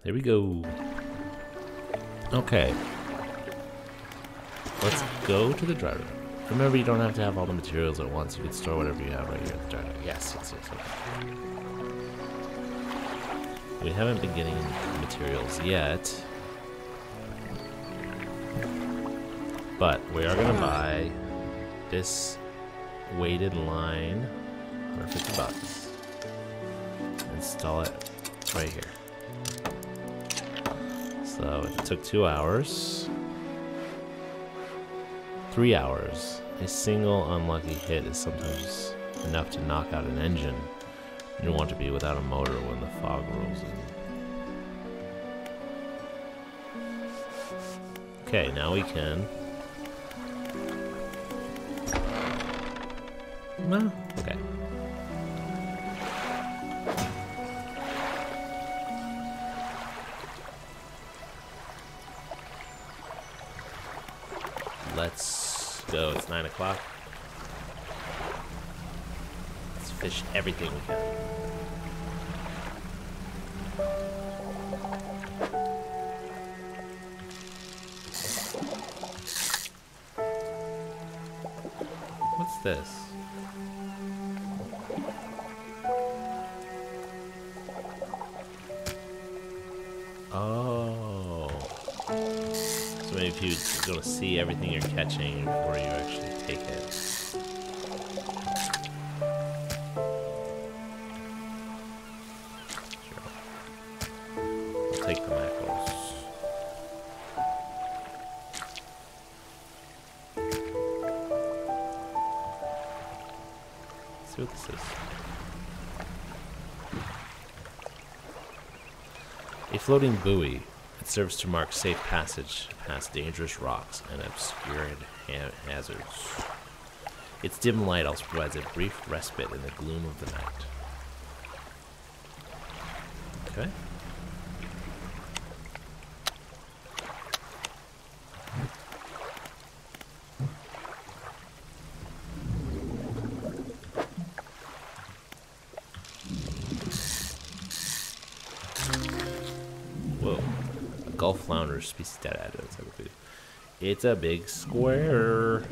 There we go. Okay. Let's go to the dry room. Remember, you don't have to have all the materials at once. You can store whatever you have right here at the dry room. Yes. Okay. We haven't been getting materials yet. But we are going to buy this weighted line, 150 bucks. Install it right here. So it took 2 hours. 3 hours. A single unlucky hit is sometimes enough to knock out an engine. You don't want to be without a motor when the fog rolls in. Okay, now we can. No? Okay. Let's go. It's 9 o'clock. Let's fish everything we can. What's this? Oh. So maybe if you're going to see everything you're catching before you actually take it. Sure. I'll take the mackerels. Let's see what this is. A floating buoy. It serves to mark safe passage past dangerous rocks and obscured hazards. Its dim light also provides a brief respite in the gloom of the night. Okay. Whoa. A Gulf flounder species data. It's a big square.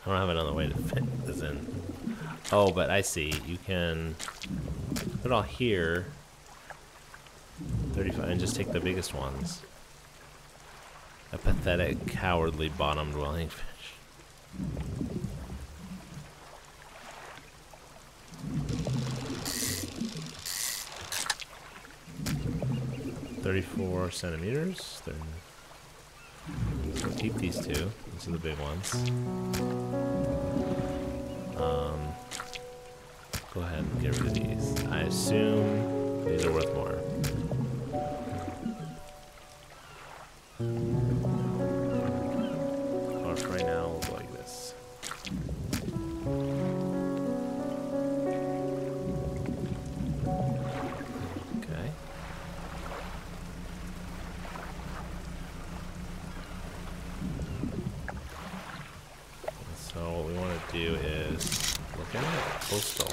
I don't have another way to fit this in. Oh, but I see. You can put it all here. 35, and just take the biggest ones. A pathetic, cowardly, bottom-dwelling fish. $34 centimeters. So we'll keep these two. These are the big ones. Go ahead and get rid of these. I assume these are worth more. Or for right now, we'll go like this. Okay. So what we want to do is look at it. Coastal.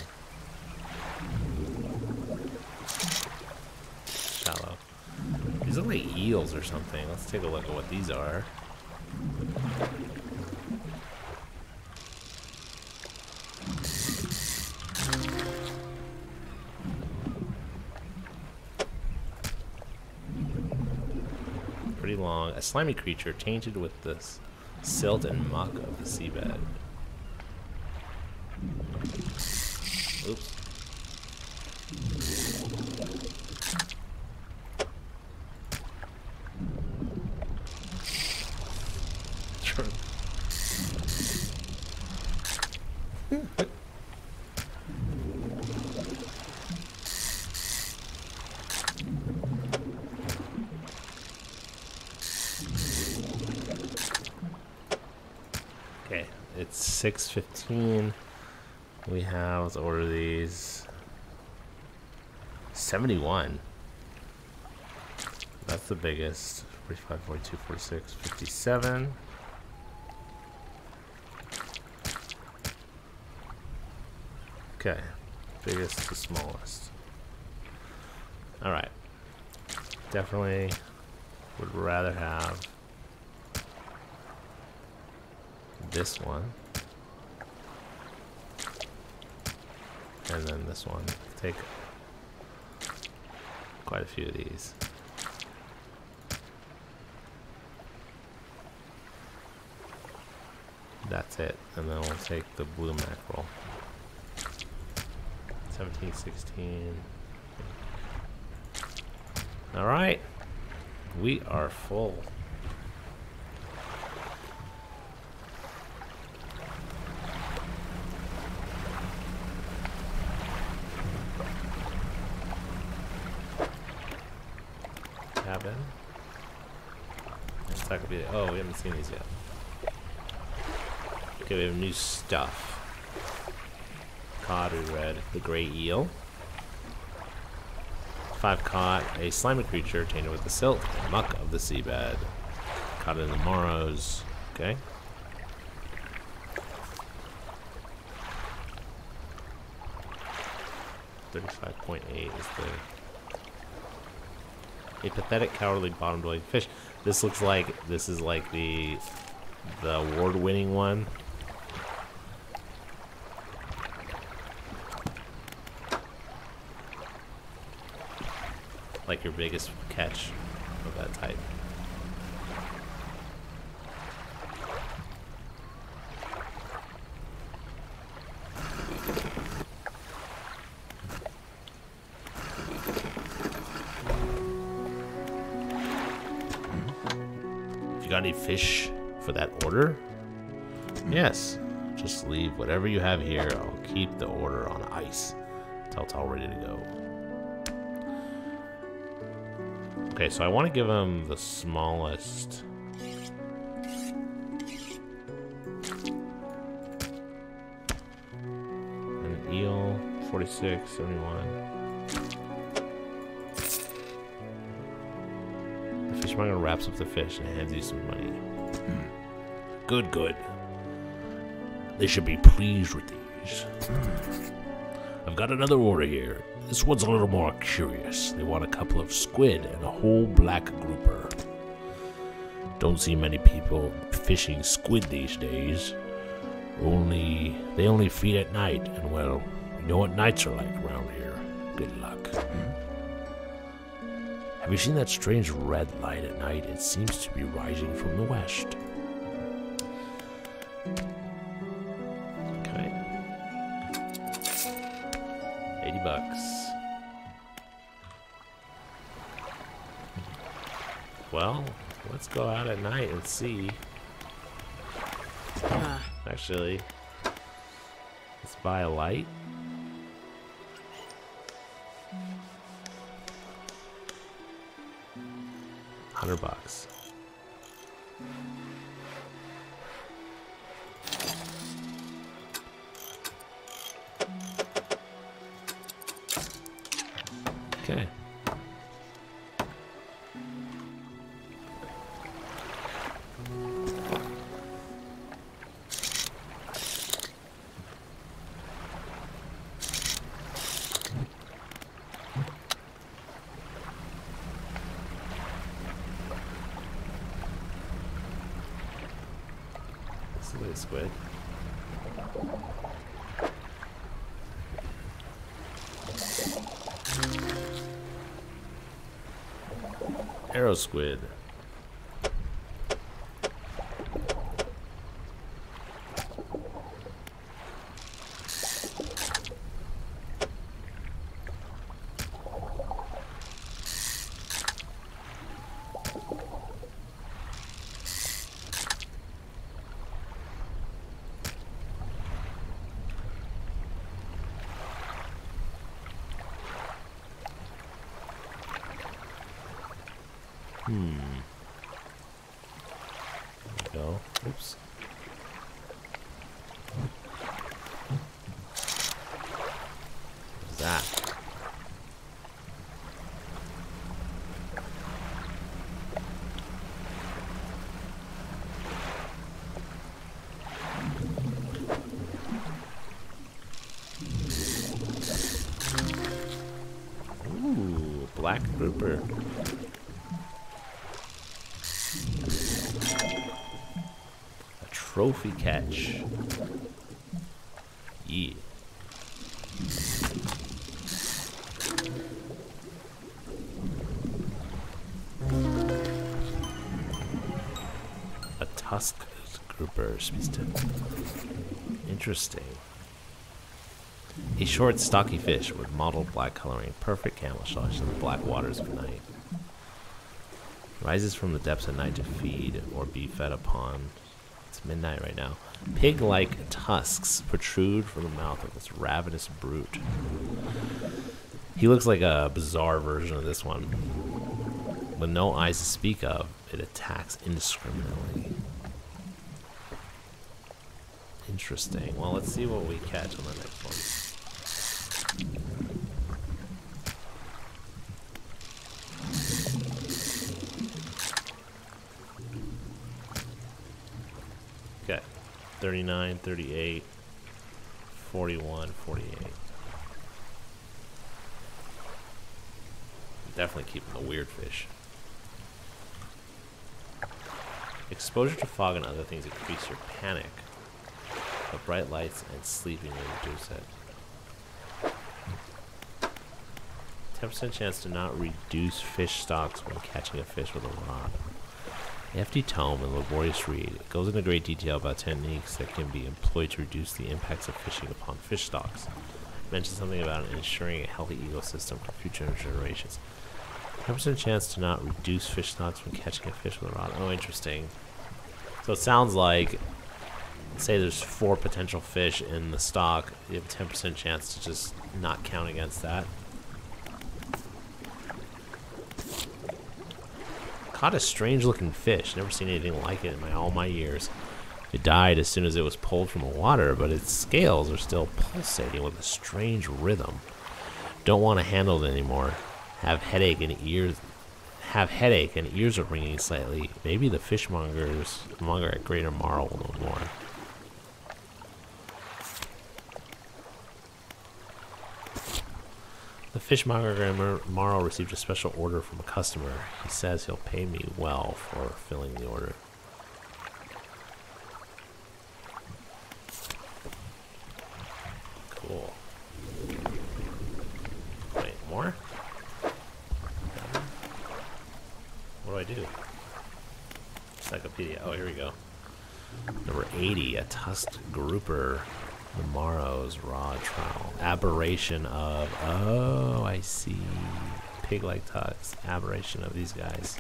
Shallow. These look like eels or something. Let's take a look at what these are. Pretty long. A slimy creature tainted with the silt and muck of the seabed. Oops. It's 6:15. We have, let's order these. 71. That's the biggest. 45, 42, 46, 57. Okay. Biggest to smallest. Alright. Definitely would rather have this one. And then this one. Take quite a few of these. That's it. And then we'll take the blue mackerel. 17, 16. Alright. We are full. Cabin. It's not gonna be. Oh, we haven't seen these yet. Okay, we have new stuff. Cod we read. The gray eel. 5 caught. A slimy creature tainted with the silt and muck of the seabed. Caught in the morrows. Okay. $35.8 is a pathetic, cowardly, bottom-dwelling fish. This looks like this is like the award-winning one. Like your biggest catch of that type. You got any fish for that order? Yes. Just leave whatever you have here. I'll keep the order on ice until it's all ready to go. Okay, so I want to give him the smallest. An eel, 46, 71. The fishmonger wraps up the fish and hands you some money. Good, good. They should be pleased with these. I've got another order here. This one's a little more curious. They want a couple of squid and a whole black grouper. Don't see many people fishing squid these days. They only feed at night, and well, you know what nights are like around here. Good luck. Have you seen that strange red light at night? It seems to be rising from the west. Okay. $80. Well, let's go out at night and see. Actually, let's buy a light. $100. Okay. Squid. Arrow squid. There we go. Oops. black grouper. A trophy catch. Yeah. A tusked grouper. Interesting. A short, stocky fish with mottled black coloring, perfect camouflage in the black waters of night. Rises from the depths at night to feed or be fed upon. It's midnight right now. Pig-like tusks protrude from the mouth of this ravenous brute. He looks like a bizarre version of this one. With no eyes to speak of, it attacks indiscriminately. Interesting. Well, let's see what we catch on the next one. Okay. 39, 38, 41, 48. Definitely keeping the weird fish. Exposure to fog and other things increase your panic, but bright lights and sleeping will reduce it. 10% chance to not reduce fish stocks when catching a fish with a rod. Hefty tome and laborious read. It goes into great detail about techniques that can be employed to reduce the impacts of fishing upon fish stocks. It mentions something about ensuring a healthy ecosystem for future generations. 10% chance to not reduce fish stocks when catching a fish with a rod. Oh, interesting. So it sounds like, say there's 4 potential fish in the stock, you have a 10% chance to just not count against that. Caught a strange looking fish. Never seen anything like it in all my years. It died as soon as it was pulled from the water, but its scales are still pulsating with a strange rhythm. Don't want to handle it anymore. Have headache and ears are ringing slightly. Maybe the fishmonger at Greater Marl will know more. The fishmonger at Greater Marl received a special order from a customer. He says he'll pay me well for filling the order. Cool. Wait, more? What do I do? Encyclopedia. Oh, here we go. Number 80, a tusked grouper. The Morrow's rod trowel. Aberration of... Oh, I see. Pig-like tusks. Aberration of these guys.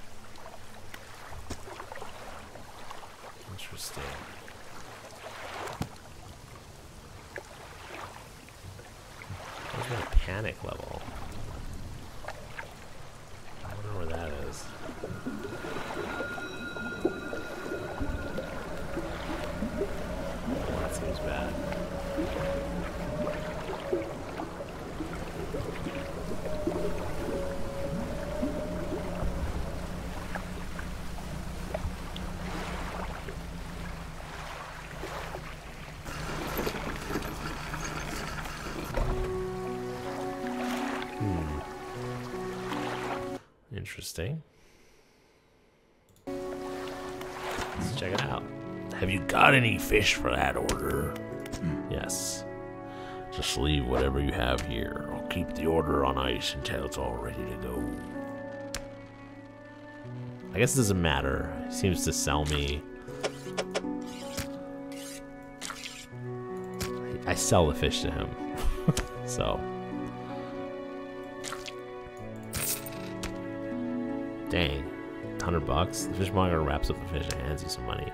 Interesting. Where's my panic level? I wonder where that is. Oh, that seems bad. Interesting. Let's check it out. Have you got any fish for that order? Yes. Just leave whatever you have here. I'll keep the order on ice until it's all ready to go. I guess it doesn't matter. He seems to sell me. I sell the fish to him. So. Dang. $100? The fishmonger wraps up the fish and hands you some money.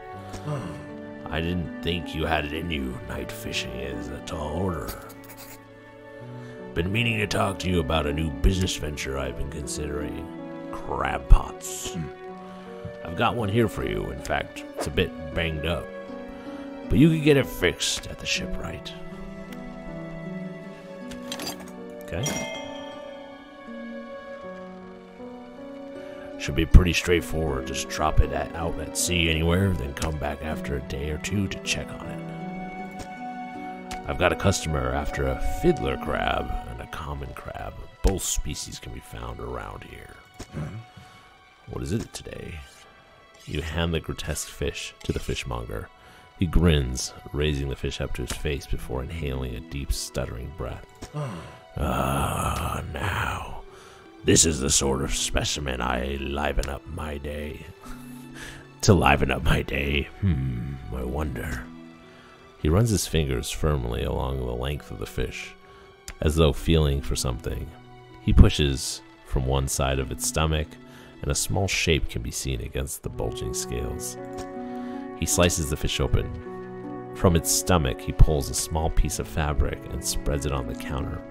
I didn't think you had it in you. Night fishing is a tall order. Been meaning to talk to you about a new business venture I've been considering. Crab pots. I've got one here for you. In fact, it's a bit banged up. But you could get it fixed at the shipwright. Okay. Should be pretty straightforward. Just drop it out at sea anywhere, then come back after a day or two to check on it. I've got a customer after a fiddler crab and a common crab. Both species can be found around here. What is it today? You hand the grotesque fish to the fishmonger. He grins, raising the fish up to his face before inhaling a deep, stuttering breath. Now, this is the sort of specimen I liven up my day. To liven up my day, I wonder. He runs his fingers firmly along the length of the fish, as though feeling for something. He pushes from one side of its stomach, and a small shape can be seen against the bulging scales. He slices the fish open. From its stomach, he pulls a small piece of fabric and spreads it on the counter.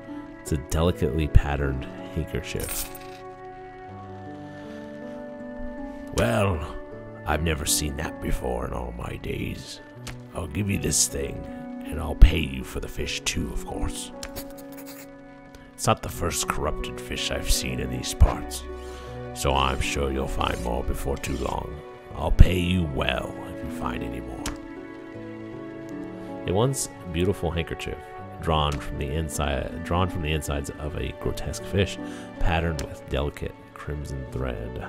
It's a delicately patterned handkerchief. Well, I've never seen that before in all my days. I'll give you this thing, and I'll pay you for the fish too, of course. It's not the first corrupted fish I've seen in these parts, so I'm sure you'll find more before too long. I'll pay you well if you find any more. A once beautiful handkerchief, drawn from the insides of a grotesque fish, patterned with delicate crimson thread.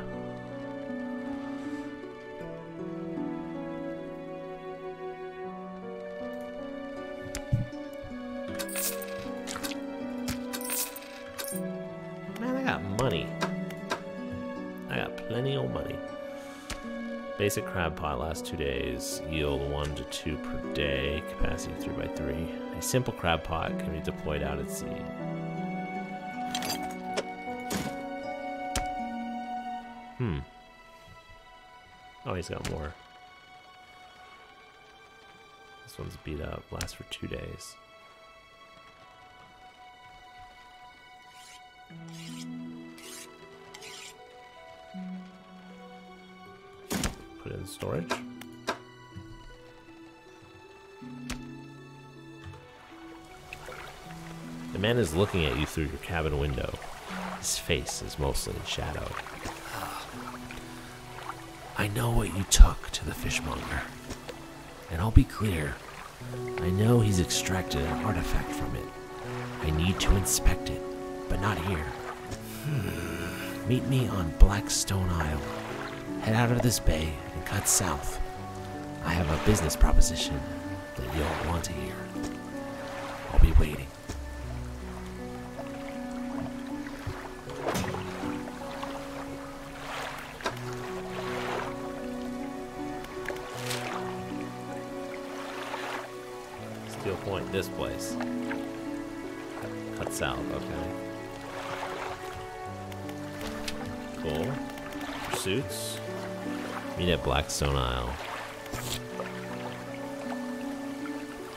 Man, I got money. I got plenty of money. Basic crab pot lasts 2 days. Yield 1 to 2 per day. Capacity 3 by 3. A simple crab pot can be deployed out at sea. Oh, he's got more. This one's beat up. Lasts for 2 days. Put it in storage. The man is looking at you through your cabin window. His face is mostly in shadow. I know what you took to the fishmonger. And I'll be clear. I know he's extracted an artifact from it. I need to inspect it, but not here. Meet me on Blackstone Isle. Head out of this bay and cut south. I have a business proposition that you'll want to hear. I'll be waiting. Steel Point, this place. Cut south, okay. Cool. Pursuits. Meet at Blackstone Isle.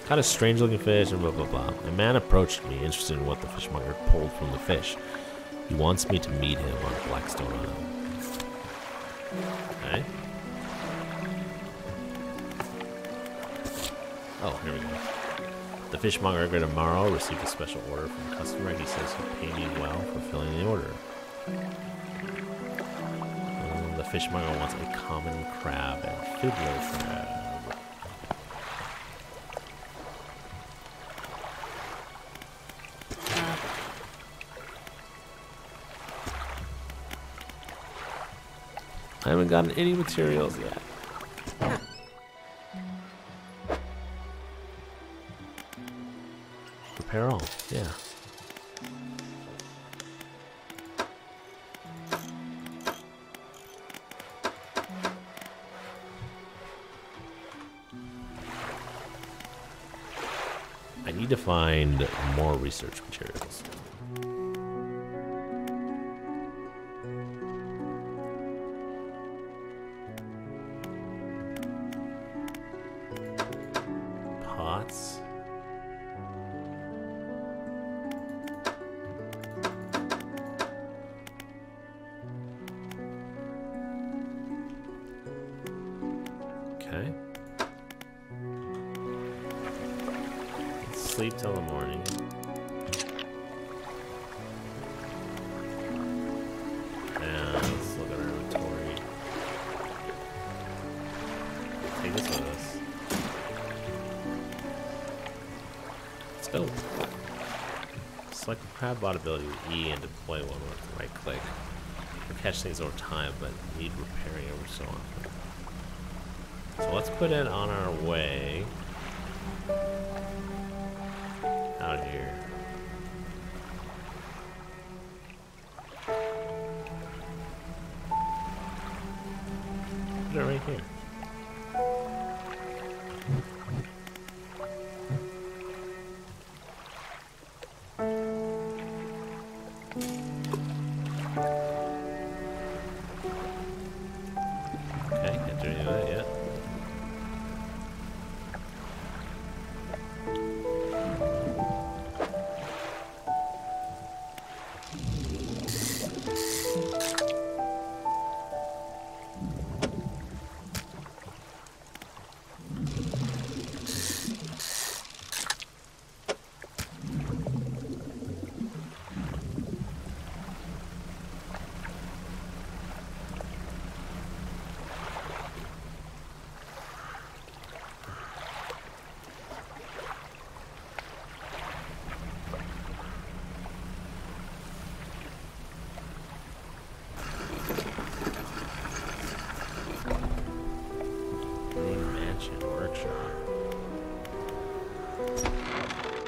Kind of strange looking fish and blah blah blah. A man approached me, interested in what the fishmonger pulled from the fish. He wants me to meet him on Blackstone Isle. Okay. Oh, here we go. The fishmonger tomorrow received a special order from a customer. He says he'll pay me well for filling the order. The fishmonger wants a common crab and fiddler crab. I haven't gotten any materials yet. Repair all, yeah. I need to find more research materials. Pots. Okay. Sleep till the morning. And let's look at our inventory. Take this with us. Let's go. Select the crab bot ability with E and deploy one with right click. We'll catch things over time, but need repairing every so often. So let's put it on our way out here. Put it right here. Okay, can't do any of that yet.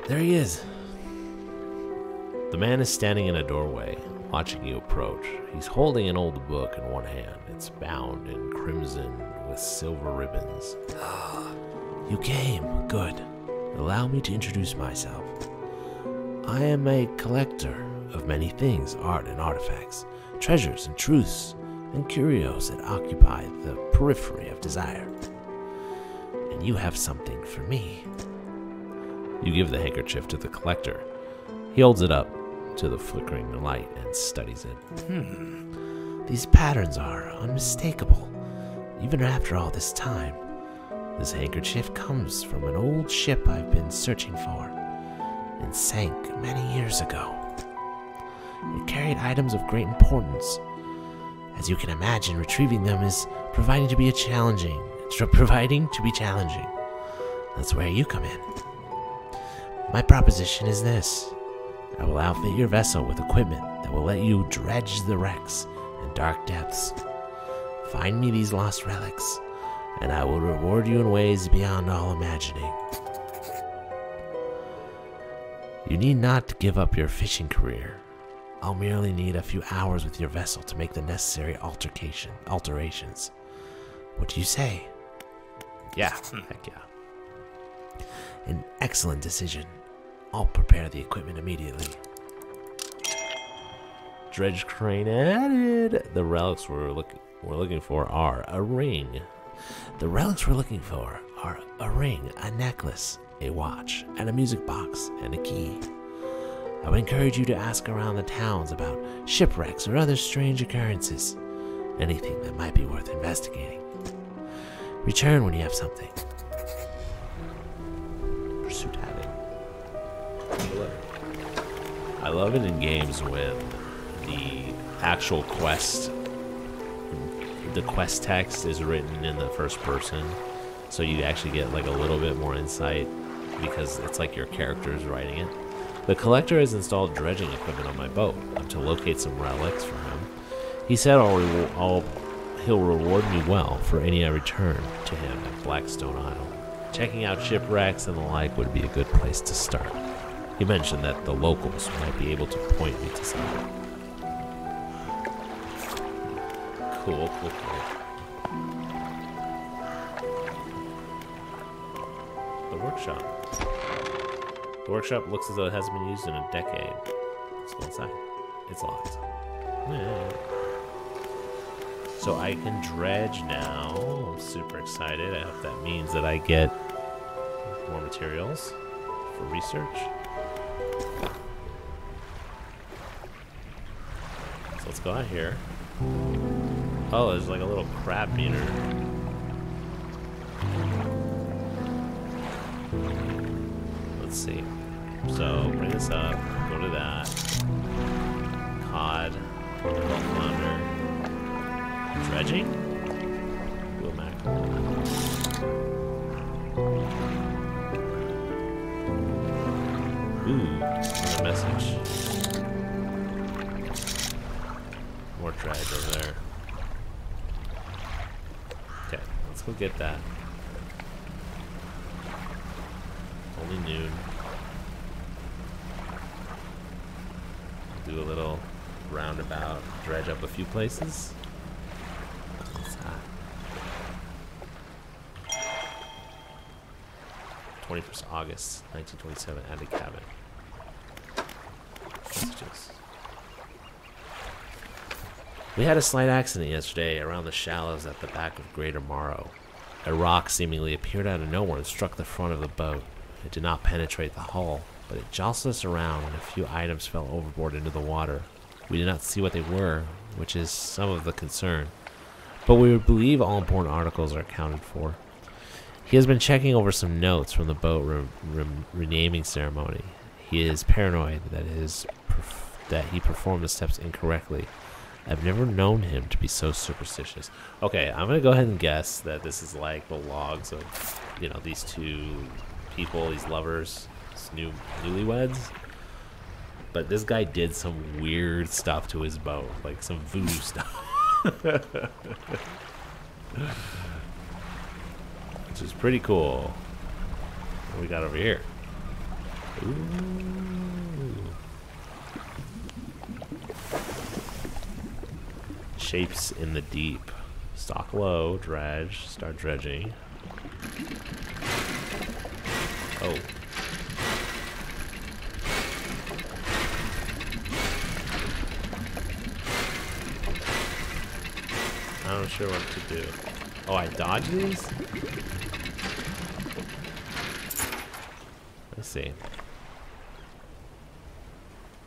There he is. The man is standing in a doorway, watching you approach. He's holding an old book in one hand. It's bound in crimson with silver ribbons. You came. Good. Allow me to introduce myself. I am a collector of many things, art and artifacts, treasures and truths, and curios that occupy the periphery of desire. And you have something for me. You give the handkerchief to the collector. He holds it up to the flickering light and studies it. These patterns are unmistakable, even after all this time. This handkerchief comes from an old ship I've been searching for and sank many years ago. It carried items of great importance. As you can imagine, retrieving them is proving to be challenging. That's where you come in. My proposition is this. I will outfit your vessel with equipment that will let you dredge the wrecks and dark depths. Find me these lost relics, and I will reward you in ways beyond all imagining. You need not give up your fishing career. I'll merely need a few hours with your vessel to make the necessary alterations. What do you say? Yeah. Heck yeah. An excellent decision. I'll prepare the equipment immediately. Dredge crane added. The relics we're looking for are a ring. The relics we're looking for are a ring, a necklace, a watch, and a music box, and a key. I would encourage you to ask around the towns about shipwrecks or other strange occurrences. Anything that might be worth investigating. Return when you have something. Pursuit having. I love it in games when the actual quest, the quest text is written in the first person, so you actually get like a little bit more insight because it's like your character is writing it. The collector has installed dredging equipment on my boat. I'm to locate some relics for him. He said he'll reward me well for any I return to him at Blackstone Isle. Checking out shipwrecks and the like would be a good place to start. He mentioned that the locals might be able to point me to something. Cool. The workshop. The workshop looks as though it hasn't been used in a decade. Let's go inside. It's locked. Yeah. So I can dredge now. I'm super excited. I hope that means that I get more materials for research. So let's go out here. Oh, there's like a little crab meter. Let's see. So bring this up. Go to that. Cod. Flounder. Dredging? Blue mackerel. Ooh, another message. More dredge over there. Okay, let's go get that. Only noon. Do a little roundabout, dredge up a few places. What's that? 21st August, 1927, at the cabin. Messages. We had a slight accident yesterday around the shallows at the back of Greater Morrow. A rock seemingly appeared out of nowhere and struck the front of the boat. It did not penetrate the hull, but it jostled us around and a few items fell overboard into the water. We did not see what they were, which is some of the concern, but we would believe all important articles are accounted for. He has been checking over some notes from the boat renaming ceremony. He is paranoid that he performed the steps incorrectly. I've never known him to be so superstitious. Okay, I'm gonna go ahead and guess that this is like the logs of, you know, these two people, these lovers, these newlyweds. But this guy did some weird stuff to his boat, like some voodoo stuff. Which is pretty cool. What do we got over here? Ooh. Shapes in the deep. Stock low, dredge, start dredging. Oh. I'm not sure what to do. Oh, I dodge these? Let's see.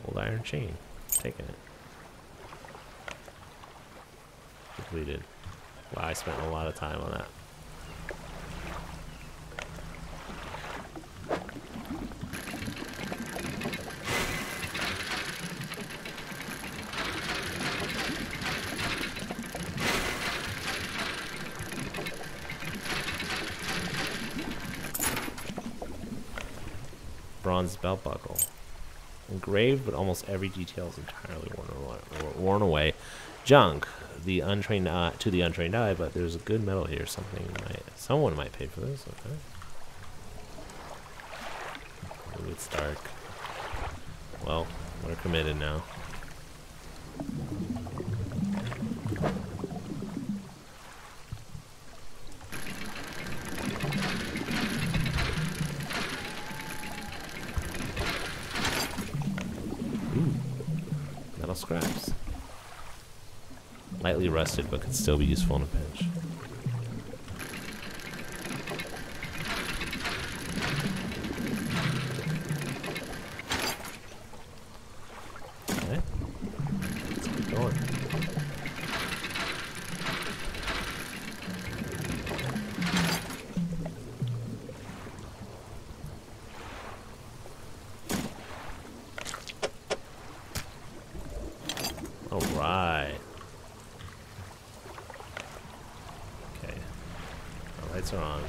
Old iron chain. Taking it. Completed. Wow, I spent a lot of time on that. Bronze belt buckle. Engraved, but almost every detail is entirely worn away. Junk. The untrained eye, to the untrained eye, but there's a good metal here. Someone might pay for this. Okay. Ooh, it's dark. Well, we're committed now. Ooh, metal scraps. Lightly rusted, but could still be useful in a pinch. Okay. Let's keep going. All right. Lights are on.